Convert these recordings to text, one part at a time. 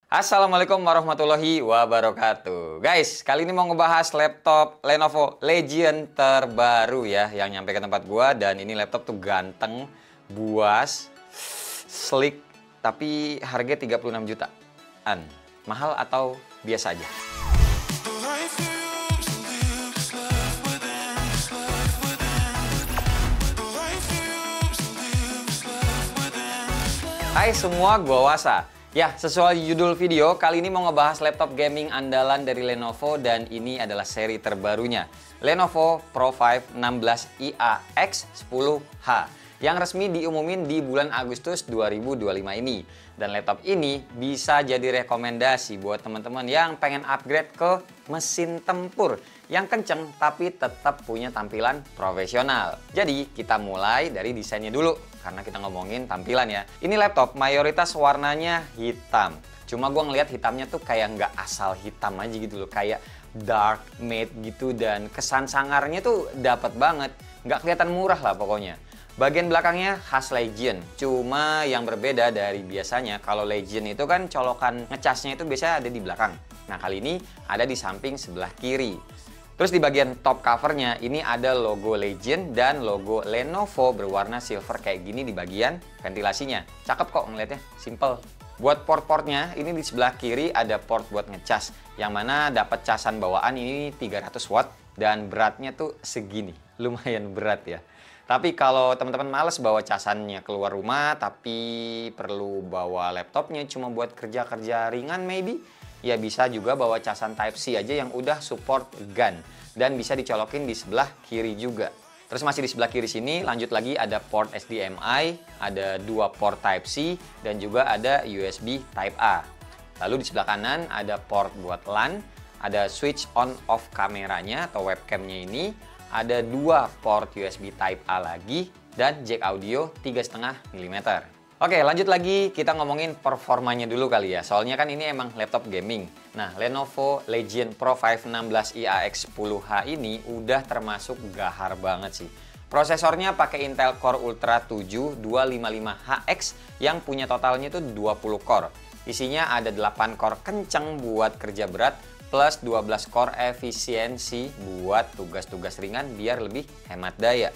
Assalamualaikum warahmatullahi wabarakatuh. Guys, kali ini mau ngebahas laptop Lenovo Legion terbaru ya, yang nyampe ke tempat gua. Dan ini laptop tuh ganteng, buas, sleek, tapi harga 36 jutaan. Mahal atau biasa aja? Hai semua, gua Wasa. Ya, sesuai judul video, kali ini mau ngebahas laptop gaming andalan dari Lenovo dan ini adalah seri terbarunya. Lenovo Pro 5 16IA-X10H yang resmi diumumin di bulan Agustus 2025 ini. Dan laptop ini bisa jadi rekomendasi buat teman-teman yang pengen upgrade ke mesin tempur yang kenceng tapi tetap punya tampilan profesional. Jadi kita mulai dari desainnya dulu karena kita ngomongin tampilan ya. Ini laptop mayoritas warnanya hitam. Cuma gue ngeliat hitamnya tuh kayak nggak asal hitam aja gitu loh, kayak dark matte gitu, dan kesan sangarnya tuh dapat banget. Nggak kelihatan murah lah pokoknya. Bagian belakangnya khas Legion, cuma yang berbeda dari biasanya. Kalau Legion itu kan colokan ngecasnya itu biasanya ada di belakang. Nah kali ini ada di samping sebelah kiri. Terus di bagian top covernya ini ada logo Legion dan logo Lenovo berwarna silver kayak gini di bagian ventilasinya. Cakep kok ngeliatnya, simple. Buat port-portnya ini di sebelah kiri ada port buat ngecas, yang mana dapat casan bawaan ini 300 watt dan beratnya tuh segini, lumayan berat ya. Tapi kalau teman-teman males bawa casannya keluar rumah tapi perlu bawa laptopnya cuma buat kerja-kerja ringan maybe, ya bisa juga bawa casan Type-C aja yang udah support GAN dan bisa dicolokin di sebelah kiri juga. Terus masih di sebelah kiri sini lanjut lagi ada port HDMI, ada 2 port Type-C dan juga ada USB Type-A. Lalu di sebelah kanan ada port buat LAN, ada switch on off kameranya atau webcamnya ini, ada 2 port USB Type-A lagi dan jack audio 3,5 mm. Oke, lanjut lagi kita ngomongin performanya dulu kali ya. Soalnya kan ini emang laptop gaming. Nah, Lenovo Legion Pro 5 16IA-X10H ini udah termasuk gahar banget sih. Prosesornya pakai Intel Core Ultra 7 255HX yang punya totalnya itu 20 core. Isinya ada 8 core kenceng buat kerja berat plus 12 core efisiensi buat tugas-tugas ringan biar lebih hemat daya.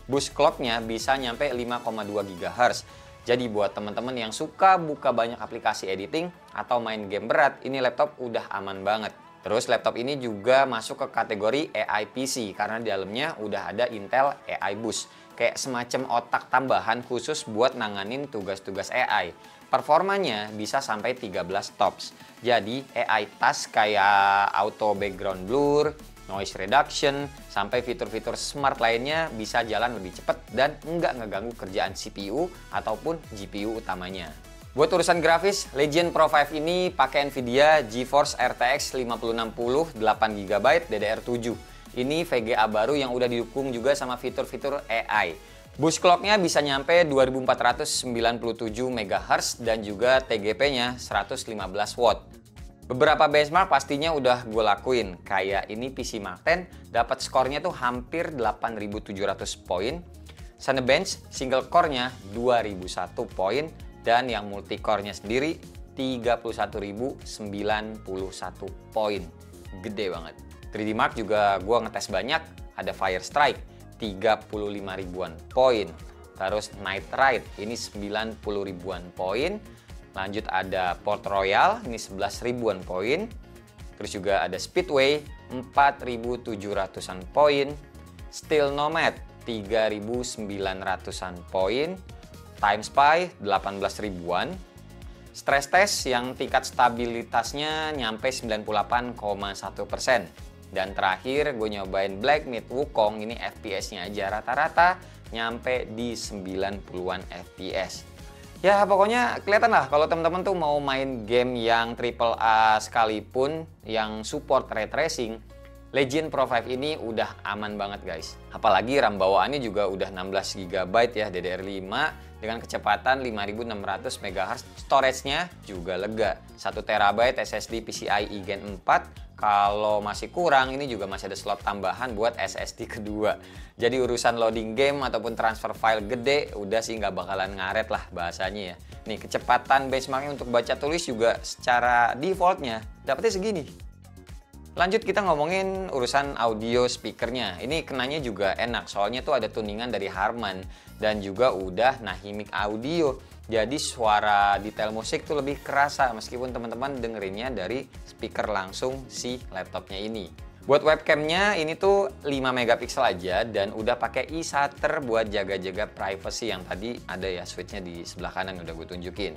Boost clocknya bisa nyampe 5,2 GHz. Jadi buat teman-teman yang suka buka banyak aplikasi editing atau main game berat, ini laptop udah aman banget. Terus laptop ini juga masuk ke kategori AI PC karena di dalamnya udah ada Intel AI Boost. Kayak semacam otak tambahan khusus buat nanganin tugas-tugas AI. Performanya bisa sampai 13 TOPS. Jadi AI task kayak auto background blur, noise reduction, sampai fitur-fitur smart lainnya bisa jalan lebih cepat dan nggak ngeganggu kerjaan CPU ataupun GPU utamanya. Buat urusan grafis, Legion Pro 5 ini pakai Nvidia GeForce RTX 5060 8GB DDR7. Ini VGA baru yang udah didukung juga sama fitur-fitur AI. Boost clocknya bisa nyampe 2497 MHz dan juga TGP-nya 115 watt. Beberapa benchmark pastinya udah gue lakuin, kayak ini PC Mark 10 dapat skornya tuh hampir 8.700 poin, Cinebench single core-nya 2.001 poin, dan yang multi core-nya sendiri 31.091 poin. Gede banget. 3D Mark juga gue ngetes banyak, ada Firestrike 35 ribuan poin, terus Night Ride ini 90 ribuan poin. Lanjut ada Port Royal, ini 11 ribuan poin. Terus juga ada Speedway, 4.700-an poin. Steel Nomad, 3.900-an poin. Time Spy, 18 ribuan. Stress Test yang tingkat stabilitasnya nyampe 98,1%. Dan terakhir gue nyobain Black Myth Wukong, ini FPS-nya aja rata-rata nyampe di 90-an FPS. Ya pokoknya kelihatan lah kalau teman-teman tuh mau main game yang AAA sekalipun yang support ray tracing, Legion Pro 5 ini udah aman banget guys. Apalagi RAM bawaannya juga udah 16 GB ya DDR5 dengan kecepatan 5600 MHz. Storage-nya juga lega. 1 TB SSD PCIe Gen 4. Kalau masih kurang, ini juga masih ada slot tambahan buat SSD kedua. Jadi urusan loading game ataupun transfer file gede, udah sih nggak bakalan ngaret lah bahasanya ya. Nih, kecepatan benchmarknya untuk baca tulis juga secara defaultnya dapetnya segini. Lanjut kita ngomongin urusan audio speakernya. Ini kenanya juga enak, soalnya tuh ada tuningan dari Harman dan juga udah Nahimic Audio. Jadi suara detail musik tuh lebih kerasa meskipun teman-teman dengerinnya dari speaker langsung si laptopnya ini. Buat webcamnya ini tuh 5 megapiksel aja dan udah pakai eShutter buat jaga-jaga privacy yang tadi ada ya switchnya di sebelah kanan udah gue tunjukin.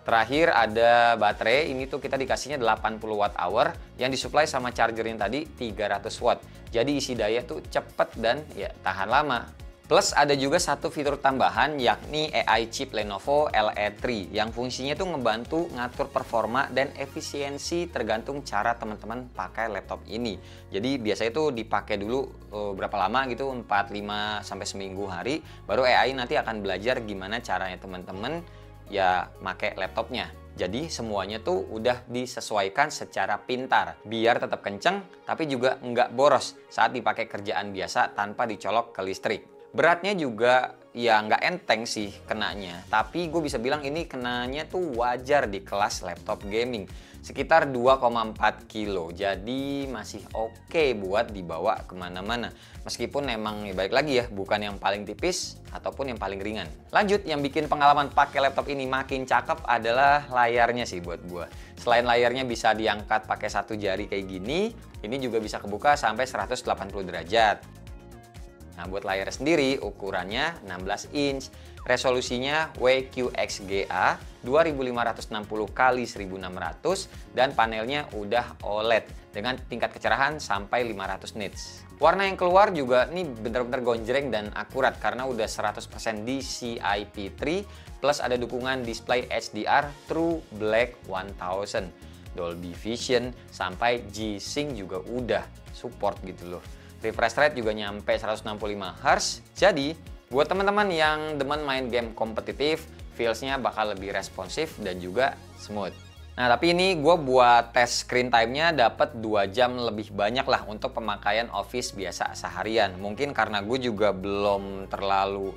Terakhir ada baterai, ini tuh kita dikasihnya 80 watt hour yang disuplai sama charger yang tadi 300 watt. Jadi isi daya tuh cepet dan ya tahan lama. Plus ada juga satu fitur tambahan yakni AI chip Lenovo LE3 yang fungsinya tuh ngebantu ngatur performa dan efisiensi tergantung cara teman-teman pakai laptop ini. Jadi biasanya tuh dipakai dulu berapa lama gitu, 4-5 sampai seminggu hari, baru AI nanti akan belajar gimana caranya teman-teman ya pakai laptopnya. Jadi semuanya tuh udah disesuaikan secara pintar biar tetap kenceng tapi juga nggak boros saat dipakai kerjaan biasa tanpa dicolok ke listrik. Beratnya juga ya nggak enteng sih kenanya, tapi gue bisa bilang ini kenanya tuh wajar di kelas laptop gaming. Sekitar 2,4 kilo, jadi masih oke buat dibawa kemana-mana. Meskipun emang balik lagi ya, bukan yang paling tipis ataupun yang paling ringan. Lanjut, yang bikin pengalaman pakai laptop ini makin cakep adalah layarnya sih buat gue. Selain layarnya bisa diangkat pakai satu jari kayak gini, ini juga bisa kebuka sampai 180 derajat. Nah, buat layar sendiri ukurannya 16 inch, resolusinya WQXGA 2560x1600 dan panelnya udah OLED dengan tingkat kecerahan sampai 500 nits. Warna yang keluar juga nih bener-bener gonjreng dan akurat karena udah 100% DCI-P3 plus ada dukungan display HDR True Black 1000, Dolby Vision sampai G-Sync juga udah support gitu loh. Refresh rate juga nyampe 165 Hz. Jadi, buat teman-teman yang demen main game kompetitif, feels-nya bakal lebih responsif dan juga smooth. Nah, tapi ini gue buat tes screen time-nya dapat 2 jam lebih banyak lah untuk pemakaian Office biasa seharian. Mungkin karena gue juga belum terlalu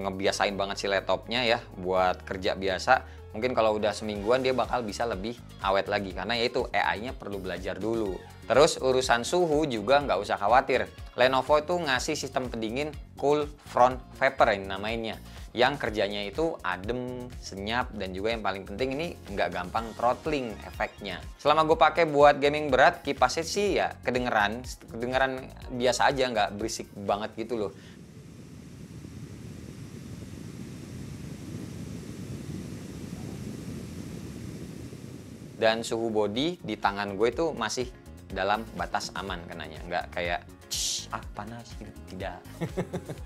ngebiasain banget si laptopnya ya buat kerja biasa. Mungkin kalau udah semingguan dia bakal bisa lebih awet lagi karena yaitu AI-nya perlu belajar dulu. Terus urusan suhu juga nggak usah khawatir. Lenovo itu ngasih sistem pendingin Cool Front Vapor ini namanya. Yang kerjanya itu adem, senyap, dan juga yang paling penting ini nggak gampang throttling efeknya. Selama gue pakai buat gaming berat, kipasnya sih ya kedengeran biasa aja, nggak berisik banget gitu loh. Dan suhu body di tangan gue itu masih dalam batas aman kenanya, nggak kayak panas gitu, tidak.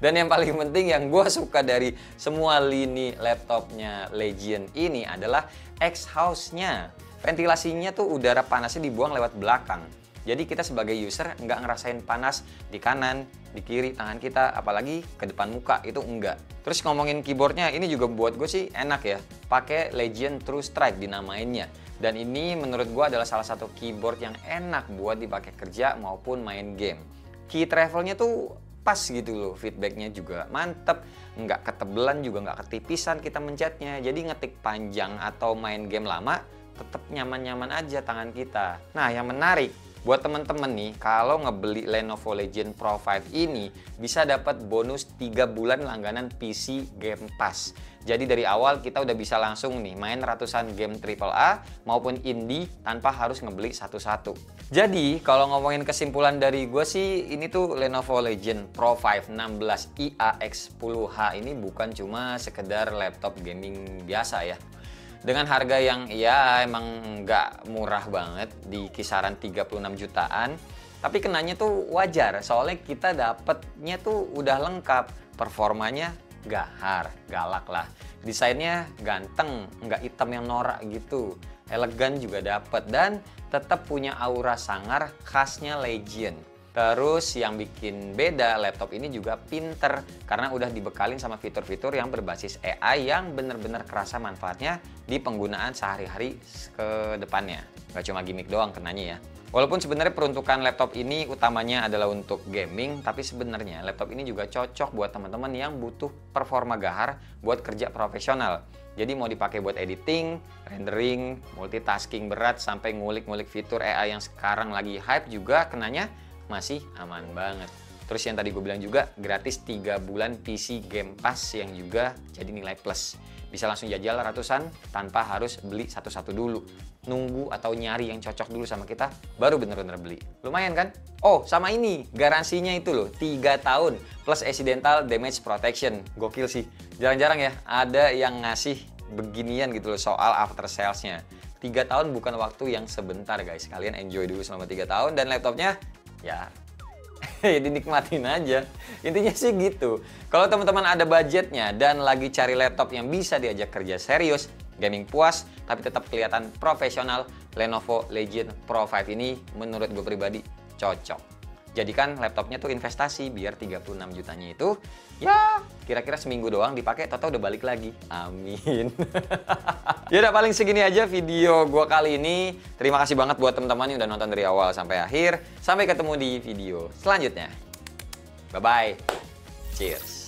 Dan yang paling penting yang gue suka dari semua lini laptopnya Legion ini adalah exhaust-nya. Ventilasinya tuh udara panasnya dibuang lewat belakang. Jadi kita sebagai user nggak ngerasain panas di kanan, di kiri tangan kita, apalagi ke depan muka, itu enggak. Terus ngomongin keyboardnya, ini juga buat gue sih enak ya. Pakai Legion True Strike dinamainnya. Dan ini menurut gue adalah salah satu keyboard yang enak buat dipakai kerja maupun main game. Key travelnya tuh pas gitu loh, feedbacknya juga mantep, nggak ketebelan juga nggak ketipisan kita mencetnya. Jadi ngetik panjang atau main game lama tetap nyaman-nyaman aja tangan kita. Nah, yang menarik buat temen-temen nih, kalau ngebeli Lenovo Legion Pro 5 ini bisa dapat bonus 3 bulan langganan PC Game Pass. Jadi dari awal kita udah bisa langsung nih main ratusan game AAA maupun indie tanpa harus ngebeli satu-satu. Jadi kalau ngomongin kesimpulan dari gue sih, ini tuh Lenovo Legion Pro 5 16 IAX10H ini bukan cuma sekedar laptop gaming biasa ya. Dengan harga yang ya emang nggak murah banget di kisaran 36 jutaan, tapi kenanya tuh wajar soalnya kita dapetnya tuh udah lengkap, performanya gahar, galak lah. Desainnya ganteng, nggak hitam yang norak gitu. Elegan juga dapet dan tetap punya aura sangar khasnya Legion. Terus yang bikin beda laptop ini juga pinter karena udah dibekalin sama fitur-fitur yang berbasis AI yang bener-bener kerasa manfaatnya di penggunaan sehari-hari ke depannya. Gak cuma gimmick doang kenanya ya. Walaupun sebenarnya peruntukan laptop ini utamanya adalah untuk gaming, tapi sebenarnya laptop ini juga cocok buat teman-teman yang butuh performa gahar buat kerja profesional. Jadi mau dipakai buat editing, rendering, multitasking berat sampai ngulik-ngulik fitur AI yang sekarang lagi hype juga kenanya masih aman banget. Terus yang tadi gue bilang juga gratis 3 bulan PC Game Pass yang juga jadi nilai plus. Bisa langsung jajal ratusan tanpa harus beli satu-satu dulu. Nunggu atau nyari yang cocok dulu sama kita baru bener-bener beli. Lumayan kan? Oh, sama ini garansinya itu loh 3 tahun plus accidental damage protection. Gokil sih. Jarang-jarang ya ada yang ngasih beginian gitu loh soal after sales-nya. 3 tahun bukan waktu yang sebentar guys. Kalian enjoy dulu selama 3 tahun dan laptopnya ya dinikmatin aja. Intinya sih gitu. Kalau teman-teman ada budgetnya dan lagi cari laptop yang bisa diajak kerja serius, gaming puas, tapi tetap kelihatan profesional, Lenovo Legion Pro 5 ini menurut gue pribadi cocok. Jadikan laptopnya tuh investasi biar 36 jutanya itu ya kira-kira seminggu doang dipakai, tau-tau udah balik lagi. Amin. Ya udah paling segini aja video gue kali ini. Terima kasih banget buat teman-teman yang udah nonton dari awal sampai akhir. Sampai ketemu di video selanjutnya. Bye-bye. Cheers.